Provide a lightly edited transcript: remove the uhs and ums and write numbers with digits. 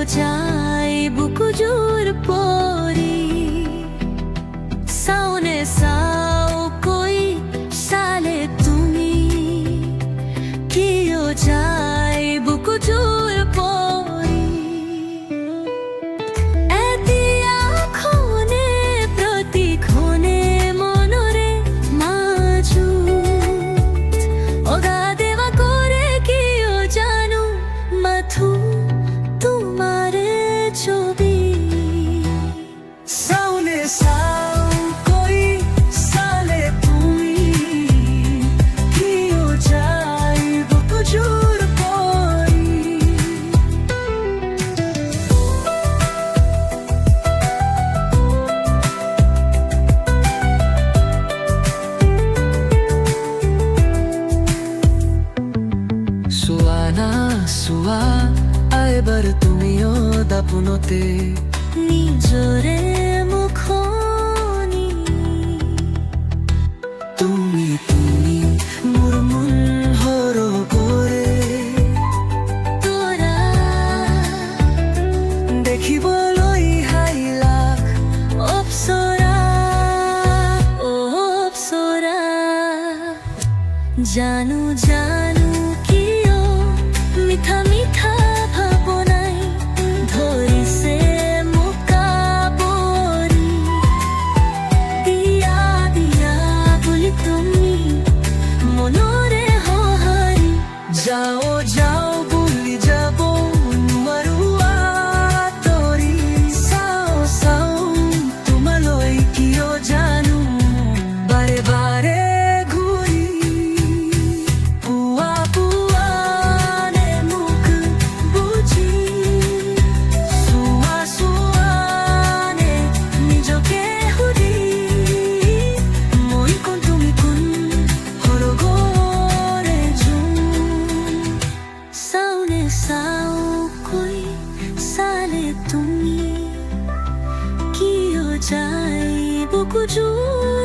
যায় বুকুজুর পরি সাউনে সাও কই সালে তুমি কিও যায় বুকুজুর পরি এতিয়া খনে প্রতিক্ষণে মনরে মাজু ওগা দেওয়া করে কিও জানু মাথু তোমারে ছবি সাউনে সাও কই সালে তুমি কিও যাই বুকুজুর পরি সুয়ানা সুয়া আইবার তুমিও দাপুনতে নিজরে মুখনি তুমি তুমি মোর মন হর করে তোরা দেখিবলৈ হাইলাক অপসরা ও অপসরা জানু জানু কিও মিঠা মিঠা ভাবনাই ধরিছে মুকাবরি দিয়া দিয়া বলি তুমি মনরে হহারি যাও যাও বুলি যাব নোৱাৰোৱা তৰি চাও চাও তোমালৈ কিয় জানো বাৰে বাৰে ঘূৰি পুৱা পুৱানে মোক বুজি চোৱা চোৱানে নিজকে সুধি মই কোন তুমি কোন সৰগৰে জোন সাউনে সাও কই সালে তুমি কিও যায় বুকুজুর